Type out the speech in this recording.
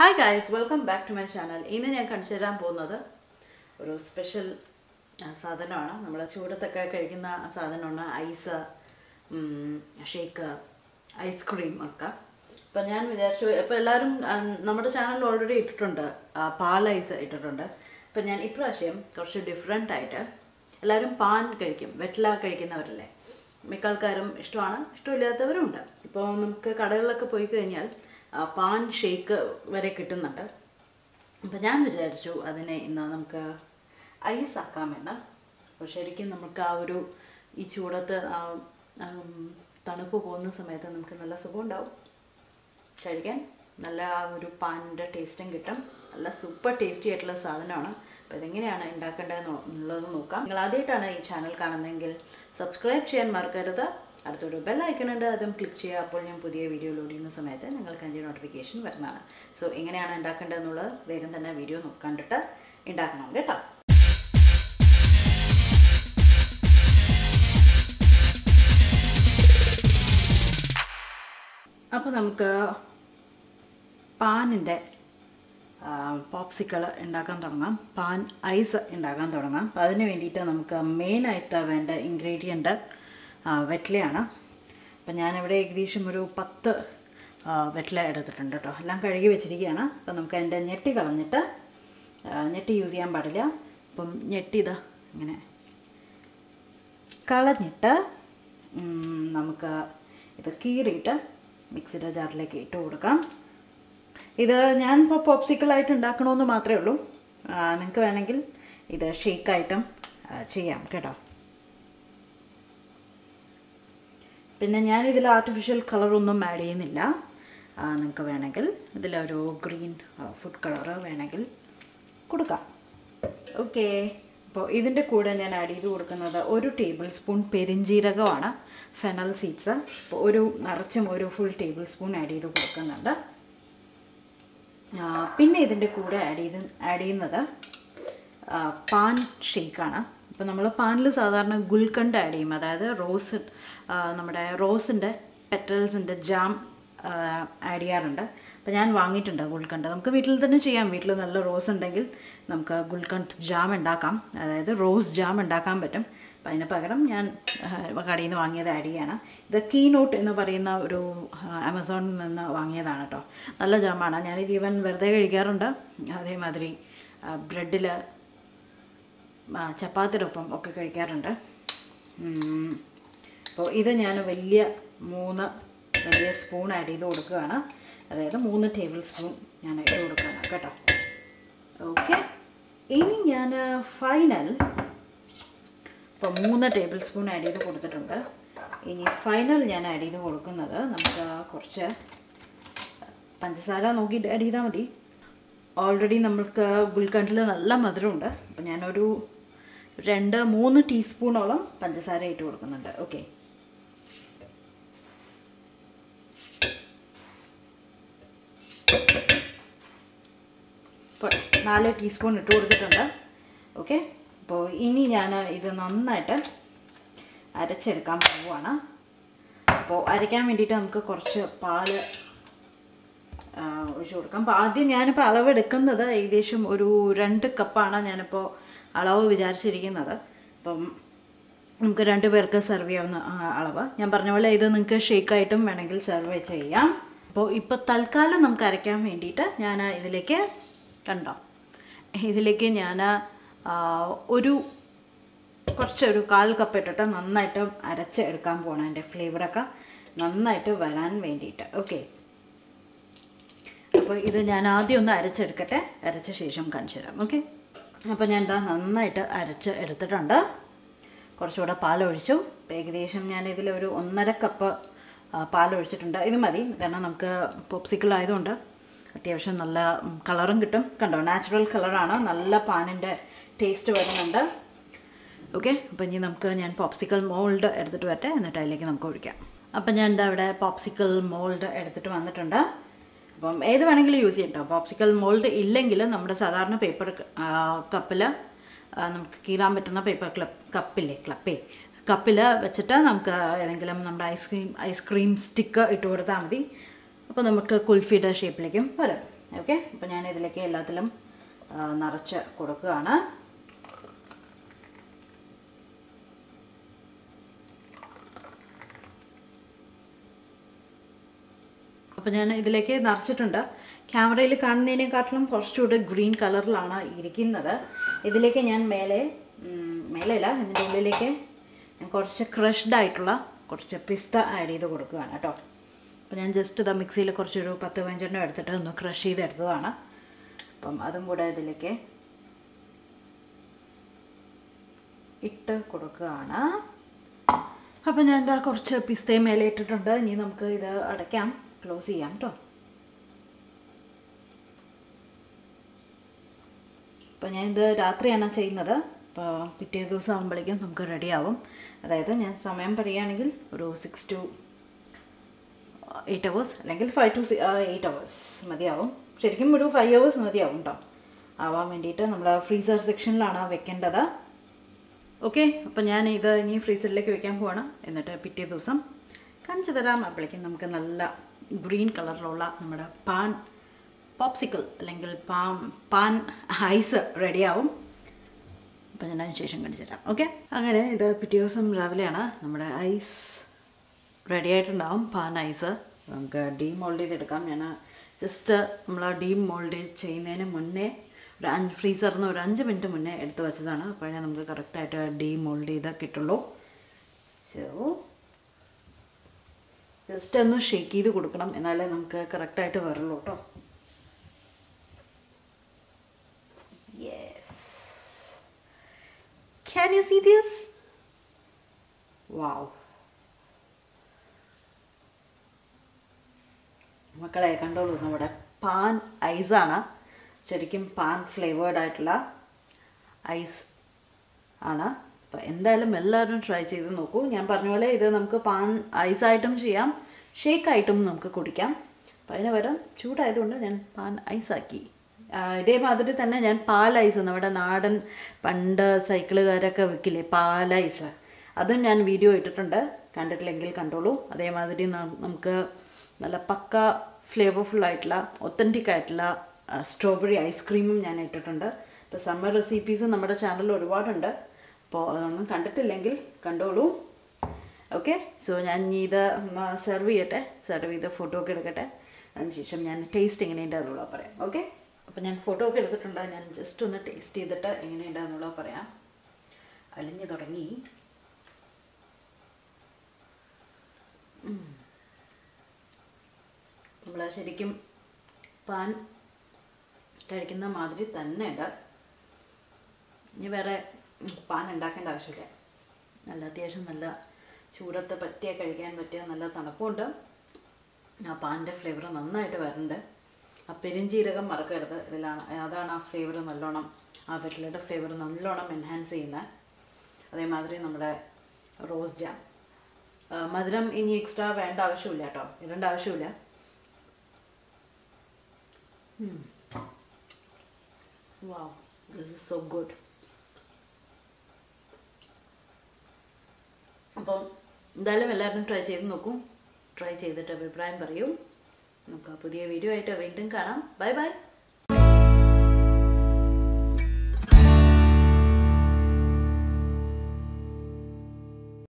Hi guys, welcome back to my channel. ഇന്ന് ഞാൻ കാണിച്ചു തരാൻ പോകുന്നത് ഒരു സ്പെഷ്യൽ സാധനമാണ്. നമ്മൾ ചൂടത്തൊക്കെ കഴിക്കുന്ന സാധനമാണ് ഐസ്, ഷേക്ക്, ഐസ്ക്രീം ഒക്കെ. അപ്പോൾ ഞാൻ വിചാരിച്ചു ഇപ്പോൾ എല്ലാവരും നമ്മുടെ ചാനലിൽ ഓൾറെഡി ഇട്ടിട്ടുണ്ട്, പാൽ ഐസ് ഇട്ടിട്ടുണ്ട്. അപ്പോൾ ഞാൻ ഇപ്രാവശ്യം കുറച്ച് ഡിഫറെൻ്റ് ആയിട്ട് എല്ലാവരും പാൻ കഴിക്കും, വെറ്റില കഴിക്കുന്നവരല്ലേ. മിക്ക ആൾക്കാരും ഇഷ്ടമാണ്, ഇഷ്ടമില്ലാത്തവരും ഉണ്ട്. ഇപ്പോൾ നമുക്ക് കടകളിലൊക്കെ പോയി കഴിഞ്ഞാൽ പാൻ ഷേക്ക് വരെ കിട്ടുന്നുണ്ട്. അപ്പോൾ ഞാൻ വിചാരിച്ചു അതിനെ ഇന്ന് നമുക്ക് ഐസ് ആക്കാമെന്ന്. അപ്പോൾ ശരിക്കും നമുക്ക് ഈ ചൂടത്ത് തണുപ്പ് പോകുന്ന സമയത്ത് നമുക്ക് നല്ല സുഖം ഉണ്ടാവും കഴിക്കാൻ. നല്ല ഒരു പാനിൻ്റെ ടേസ്റ്റും കിട്ടും. നല്ല സൂപ്പർ ടേസ്റ്റി ആയിട്ടുള്ള സാധനമാണ്. അപ്പോൾ ഇതെങ്ങനെയാണ് ഉണ്ടാക്കേണ്ടതെന്നുള്ളത് നോക്കാം. നിങ്ങൾ ആദ്യമായിട്ടാണ് ഈ ചാനൽ കാണുന്നതെങ്കിൽ സബ്സ്ക്രൈബ് ചെയ്യാൻ മറക്കരുത്. അടുത്തൊരു ബെൽ ഐക്കൺ ഉണ്ട്, അതും ക്ലിക്ക് ചെയ്യുക. അപ്പോൾ ഞാൻ പുതിയ വീഡിയോ ലോഡ് ചെയ്യുന്ന സമയത്ത് നിങ്ങൾക്ക് അതിൻ്റെ നോട്ടിഫിക്കേഷൻ വരുന്നതാണ്. സോ എങ്ങനെയാണ് ഉണ്ടാക്കേണ്ടതെന്നുള്ളത് വേഗം തന്നെ വീഡിയോ കണ്ടിട്ട് ഉണ്ടാക്കണം കേട്ടോ. അപ്പോൾ നമുക്ക് പാനിൻ്റെ പോപ്സിക്കിൾ ഉണ്ടാക്കാൻ തുടങ്ങാം, പാൻ ഐസ് ഉണ്ടാക്കാൻ തുടങ്ങാം. അപ്പോൾ അതിന് വേണ്ടിയിട്ട് നമുക്ക് മെയിനായിട്ട് വേണ്ട ഇൻഗ്രീഡിയൻറ്റ് വെറ്റിലയാണ്. അപ്പം ഞാനിവിടെ ഏകദേശം ഒരു 10 വെറ്റില എടുത്തിട്ടുണ്ട് കേട്ടോ. എല്ലാം കഴുകി വെച്ചിരിക്കുകയാണ്. അപ്പം നമുക്ക് അതിൻ്റെ ഞെട്ടി കളഞ്ഞിട്ട്, ഞെട്ടി യൂസ് ചെയ്യാൻ പാടില്ല. അപ്പം ഞെട്ടി ഇങ്ങനെ കളഞ്ഞിട്ട് നമുക്ക് ഇത് കീറിയിട്ട് മിക്സിയുടെ ജാറിലേക്ക് ഇട്ട് കൊടുക്കാം. ഇത് ഞാനിപ്പോൾ പോപ്സിക്കിളായിട്ട് ഉണ്ടാക്കണമെന്ന് മാത്രമേ ഉള്ളൂ. നിങ്ങൾക്ക് വേണമെങ്കിൽ ഇത് ഷേക്കായിട്ടും ചെയ്യാം കേട്ടോ. പിന്നെ ഞാനിതിൽ ആർട്ടിഫിഷ്യൽ കളറൊന്നും ആഡ് ചെയ്യുന്നില്ല. നിങ്ങൾക്ക് വേണമെങ്കിൽ ഇതിലൊരു ഗ്രീൻ ഫുഡ് കളർ വേണമെങ്കിൽ കൊടുക്കാം. ഓക്കെ, അപ്പോൾ ഇതിൻ്റെ കൂടെ ഞാൻ ആഡ് ചെയ്ത് കൊടുക്കുന്നത് 1 ടേബിൾ സ്പൂൺ പെരിഞ്ജീരകമാണ്, ഫെനൽ സീഡ്സ്. അപ്പോൾ നിറച്ചും ഒരു ഫുൾ ടേബിൾ സ്പൂൺ ആഡ് ചെയ്ത് കൊടുക്കുന്നുണ്ട്. പിന്നെ ഇതിൻ്റെ കൂടെ ആഡ് ചെയ്യുന്നത് പാൻ ഷേക്കാണ്. അപ്പോൾ നമ്മൾ പാനിൽ സാധാരണ ഗുൽക്കണ്ട് ആഡ് ചെയ്യും, അതായത് നമ്മുടെ റോസിൻ്റെ പെറ്റൽസിൻ്റെ ജാം ആഡ് ചെയ്യാറുണ്ട്. അപ്പോൾ ഞാൻ വാങ്ങിയിട്ടുണ്ട് ഗുൽക്കണ്ട്. നമുക്ക് വീട്ടിൽ തന്നെ ചെയ്യാം. വീട്ടിൽ നല്ല റോസ് ഉണ്ടെങ്കിൽ നമുക്ക് ഗുൽക്കണ്ട് ജാം ഉണ്ടാക്കാം, അതായത് റോസ് ജാം ഉണ്ടാക്കാൻ പറ്റും. അപ്പോൾ അതിന് പകരം ഞാൻ കടയിൽ നിന്ന് വാങ്ങിയത് ആഡ് ചെയ്യാണ്. ഇത് കീനോട്ട് എന്ന് പറയുന്ന ഒരു ആമസോണിൽ നിന്ന് വാങ്ങിയതാണ് കേട്ടോ. നല്ല ജാമാണ്. ഞാനിത് ഈവൻ വെറുതെ കഴിക്കാറുണ്ട്. അതേമാതിരി ബ്രെഡിൽ ചപ്പാത്തിയോടൊപ്പം ഒക്കെ കഴിക്കാറുണ്ട്. അപ്പോൾ ഇത് ഞാൻ വലിയ 3 സ്പൂൺ ആഡ് ചെയ്ത് കൊടുക്കുകയാണ്, അതായത് 3 ടേബിൾ സ്പൂൺ ഞാൻ ഇട്ട് കൊടുക്കുകയാണ് കേട്ടോ. ഓക്കെ, ഇനി ഞാൻ ഇപ്പോൾ 3 ടേബിൾ സ്പൂൺ ആഡ് ചെയ്ത് കൊടുത്തിട്ടുണ്ട്. ഇനി ഫൈനൽ ഞാൻ ആഡ് ചെയ്ത് കൊടുക്കുന്നത് നമുക്ക് കുറച്ച് പഞ്ചസാര നോക്കിയിട്ട് ആഡ് ചെയ്താൽ മതി. ഓൾറെഡി നമുക്ക് ഗുൽക്കണ്ടിൽ നല്ല മധുരമുണ്ട്. അപ്പോൾ ഞാനൊരു 2-3 ടീസ്പൂണോളം പഞ്ചസാര ഇട്ട് കൊടുക്കുന്നുണ്ട്. ഓക്കെ, ഇപ്പോൾ 4 ടീസ്പൂൺ ഇട്ട് കൊടുത്തിട്ടുണ്ട്. ഓക്കെ, അപ്പോൾ ഇനി ഞാൻ ഇത് നന്നായിട്ട് അരച്ചെടുക്കാൻ പോവുകയാണ്. അപ്പോൾ അരയ്ക്കാൻ വേണ്ടിയിട്ട് നമുക്ക് കുറച്ച് പാൽ ഒഴിച്ച് കൊടുക്കാം. അപ്പോൾ ആദ്യം ഞാനിപ്പോൾ അളവെടുക്കുന്നത് ഏകദേശം ഒരു 2 കപ്പാണ് ഞാനിപ്പോൾ അളവ് വിചാരിച്ചിരിക്കുന്നത്. അപ്പം നമുക്ക് 2 പേർക്ക് സെർവ് ചെയ്യാവുന്ന അളവ്. ഞാൻ പറഞ്ഞ പോലെ ഇത് നിങ്ങൾക്ക് ഷേക്കായിട്ടും വേണമെങ്കിൽ സെർവ് ചെയ്യാം. അപ്പോൾ ഇപ്പോൾ തൽക്കാലം നമുക്ക് അരയ്ക്കാൻ വേണ്ടിയിട്ട് ഞാൻ ഇതിലേക്ക് ഞാൻ കുറച്ചൊരു 1/4 കപ്പ് ഇട്ടിട്ട് നന്നായിട്ട് അരച്ച് എടുക്കാൻ പോകണം, അതിൻ്റെ ഫ്ലേവറൊക്കെ നന്നായിട്ട് വരാൻ വേണ്ടിയിട്ട്. ഓക്കെ, അപ്പോൾ ഇത് ഞാൻ ആദ്യം ഒന്ന് അരച്ചെടുക്കട്ടെ, അരച്ച ശേഷം കാണിച്ചു തരാം. ഓക്കെ, അപ്പോൾ ഞാൻ നന്നായിട്ട് അരച്ച് എടുത്തിട്ടുണ്ട്. കുറച്ചുകൂടെ പാലൊഴിച്ചു. ഏകദേശം ഞാൻ ഇതിലൊരു 1.5 കപ്പ് പാലൊഴിച്ചിട്ടുണ്ട്. ഇത് മതി, കാരണം നമുക്ക് പോപ്സിക്കിൾ ആയതുകൊണ്ട് അത്യാവശ്യം നല്ല കളറും കിട്ടും. കണ്ടോ, നാച്ചുറൽ കളറാണ്, നല്ല പാനിൻ്റെ ടേസ്റ്റ് വരുന്നുണ്ട്. ഓക്കെ, അപ്പോൾ ഇനി ഞാൻ പോപ്സിക്കിൾ മോൾഡ് എടുത്തിട്ട് വരട്ടെ, എന്നിട്ട് അതിലേക്ക് നമുക്ക് ഒഴിക്കാം. അപ്പം ഞാൻ അവിടെ പോപ്സിക്കിൾ മോൾഡ് എടുത്തിട്ട് വന്നിട്ടുണ്ട്. അപ്പം ഏത് വേണമെങ്കിലും യൂസ് ചെയ്യാം കേട്ടോ. പോപ്സിക്കിൾ മോൾഡ് ഇല്ലെങ്കിൽ നമ്മുടെ സാധാരണ പേപ്പർ കപ്പിൽ നമുക്ക് കീറാൻ പറ്റുന്ന പേപ്പർ കപ്പിൽ വെച്ചിട്ട് നമുക്ക് ഏതെങ്കിലും നമ്മുടെ ഐസ്ക്രീം സ്റ്റിക്ക് ഇട്ട് കൊടുത്താൽ മതി. അപ്പോൾ നമുക്ക് കുൽഫിയുടെ ഷേപ്പിലേക്കും വരാം. ഓക്കെ, അപ്പോൾ ഞാൻ ഇതിലേക്ക് എല്ലാത്തിലും നിറച്ച് കൊടുക്കുകയാണ്. അപ്പോൾ ഞാൻ ഇതിലേക്ക് നിറച്ചിട്ടുണ്ട്. ക്യാമറയിൽ കാണുന്നതിനെക്കാട്ടിലും കുറച്ചുകൂടി ഗ്രീൻ കളറിലാണ് ഇരിക്കുന്നത്. ഇതിലേക്ക് ഞാൻ മേലെയല്ല, ഇതിൻ്റെ ഉള്ളിലേക്ക് ഞാൻ കുറച്ച് ക്രഷ്ഡ് ആയിട്ടുള്ള കുറച്ച് പിസ്ത ആഡ് ചെയ്ത് കൊടുക്കുകയാണ് കേട്ടോ. അപ്പോൾ ഞാൻ ജസ്റ്റ് ഇതാ മിക്സിയിൽ കുറച്ചൊരു 10-15 എടുത്തിട്ട് ഒന്ന് ക്രഷ് ചെയ്തെടുത്തതാണ്. അപ്പം അതും കൂടെ ഇതിലേക്ക് ഇട്ട് കൊടുക്കുകയാണ്. അപ്പോൾ ഞാൻ എന്താ കുറച്ച് പിസ്തയും മേലെ ഇട്ടിട്ടുണ്ട്. ഇനി നമുക്ക് ഇത് അടയ്ക്കാം, ക്ലോസ് ചെയ്യാം കേട്ടോ. അപ്പോൾ ഞാനിത് രാത്രിയാണ് ചെയ്യുന്നത്. അപ്പോൾ പിറ്റേ ദിവസം ആകുമ്പോഴേക്കും നമുക്ക് റെഡിയാവും. അതായത് ഞാൻ സമയം പറയുകയാണെങ്കിൽ ഒരു 6 to 8 hours അല്ലെങ്കിൽ 5 to 8 hours മതിയാവും. ശരിക്കും ഒരു 5 hours മതിയാവും കേട്ടോ ആവാൻ വേണ്ടിയിട്ട്. നമ്മൾ ഫ്രീസർ സെക്ഷനിലാണ് വെക്കേണ്ടത്. ഓക്കെ, അപ്പോൾ ഞാൻ ഇത് ഇനി ഫ്രീസറിലേക്ക് വെക്കാൻ പോവാണ്. എന്നിട്ട് പിറ്റേ ദിവസം കാണിച്ചു തരാം. അപ്പോഴേക്കും നമുക്ക് നല്ല ഗ്രീൻ കളറിലുള്ള നമ്മുടെ പാൻ പോപ്സിക്കിൾ അല്ലെങ്കിൽ പാൻ ഐസ് റെഡിയാവും. അപ്പോൾ ഞാൻ അതിന് ശേഷം കാണിച്ചു തരാം. ഓക്കെ, അങ്ങനെ ഇത് പിറ്റേ ദിവസം രാവിലെയാണ് നമ്മുടെ ഐസ് റെഡി ആയിട്ടുണ്ടാവും. പാൻ ഐസ് നമുക്ക് ഡീമോൾഡ് ചെയ്തെടുക്കാം. ഞാൻ ജസ്റ്റ് നമ്മൾ ഡീമോൾഡ് ചെയ്യുന്നതിന് മുന്നേ ഫ്രീസറിൽ നിന്ന് ഒരു 5 മിനിറ്റ് മുന്നേ എടുത്ത് വെച്ചതാണ്. അപ്പോഴേ നമുക്ക് കറക്റ്റായിട്ട് ഡീമോൾഡ് ചെയ്താൽ കിട്ടുള്ളൂ. സോ ജസ്റ്റ് ഒന്ന് ഷേക്ക് ചെയ്ത് കൊടുക്കണം, എന്നാലേ നമുക്ക് കറക്റ്റായിട്ട് വരുള്ളൂ കേട്ടോ. Yes, can you see this? Wow മക്കളെ, കണ്ടോളൂ, നമ്മുടെ പാൻ ഐസാണ്. ശരിക്കും പാൻ ഫ്ലേവേർഡ് ആയിട്ടുള്ള ഐസ് ആണ്. അപ്പോൾ എന്തായാലും എല്ലാവരും ട്രൈ ചെയ്ത് നോക്കൂ. ഞാൻ പറഞ്ഞ പോലെ ഇത് നമുക്ക് പാൻ ഐസായിട്ടും ചെയ്യാം, ഷേക്കായിട്ടും നമുക്ക് കുടിക്കാം. അപ്പോൾ അതിന് പകരം ചൂടായതുകൊണ്ട് ഞാൻ പാൻ ഐസാക്കി. ഇതേമാതിരി തന്നെ ഞാൻ പാൽ ഐസ്, നമ്മുടെ നാടൻ പണ്ട് സൈക്കിളുകാരൊക്കെ വിൽക്കില്ലേ പാൽ ഐസ്, അതും ഞാൻ വീഡിയോ ഇട്ടിട്ടുണ്ട്. കണ്ടിട്ടില്ലെങ്കിൽ കണ്ടോളൂ. അതേമാതിരി നമുക്ക് നല്ല പക്ക ഫ്ലേവർഫുള്ളായിട്ടുള്ള ഒത്തൻറ്റിക് ആയിട്ടുള്ള സ്ട്രോബെറി ഐസ്ക്രീമും ഞാൻ ഇട്ടിട്ടുണ്ട്. ഇപ്പോൾ സമ്മർ റെസിപ്പീസ് നമ്മുടെ ചാനലിൽ ഒരുപാടുണ്ട്. അപ്പോൾ അതൊന്നും കണ്ടിട്ടില്ലെങ്കിൽ കണ്ടോളൂ. ഓക്കെ, സോ ഞാൻ ഇത് സെർവ് ചെയ്യട്ടെ. സെർവ് ചെയ്ത് ഫോട്ടോ ഒക്കെ എടുക്കട്ടെ. അതിനുശേഷം ഞാൻ ടേസ്റ്റ് എങ്ങനെയുണ്ടെന്നുള്ളത് പറയാം. ഓക്കെ, അപ്പോൾ ഞാൻ ഫോട്ടോ ഒക്കെ എടുത്തിട്ടുണ്ട്. ഞാൻ ജസ്റ്റ് ഒന്ന് ടേസ്റ്റ് ചെയ്തിട്ട് എങ്ങനെയുണ്ടെന്നുള്ളത് പറയാം. അലിഞ്ഞു തുടങ്ങി. നമ്മൾ ശരിക്കും പാൻ കഴിക്കുന്ന മാതിരി തന്നെ ഉണ്ട്. ഇനി വേറെ പാൻ ഉണ്ടാക്കേണ്ട ആവശ്യമില്ല. നല്ല അത്യാവശ്യം നല്ല ചൂടത്ത് കഴിക്കാൻ പറ്റിയ നല്ല തണുപ്പുണ്ട്. ആ പാനിൻ്റെ ഫ്ലേവർ നന്നായിട്ട് വരുന്നുണ്ട്. ആ പെരുംജീരകം മറക്കരുത് ഇതിലാണ്. അതാണ് ആ ഫ്ലേവർ നല്ലോണം, ആ വെറ്റിലയുടെ ഫ്ലേവർ നല്ലോണം എൻഹാൻസ് ചെയ്യുന്നത്. അതേമാതിരി നമ്മുടെ റോസ് ജാം, മധുരം ഇനി എക്സ്ട്രാ വേണ്ട ആവശ്യമില്ല കേട്ടോ, ഇടേണ്ട ആവശ്യമില്ല. Wow, this is so good. അപ്പോൾ എന്തായാലും എല്ലാവരും ട്രൈ ചെയ്ത് നോക്കും. ട്രൈ ചെയ്തിട്ട് അഭിപ്രായം പറയൂ. നമുക്ക് പുതിയ വീഡിയോ ആയിട്ട് വീണ്ടും കാണാം. Bye bye.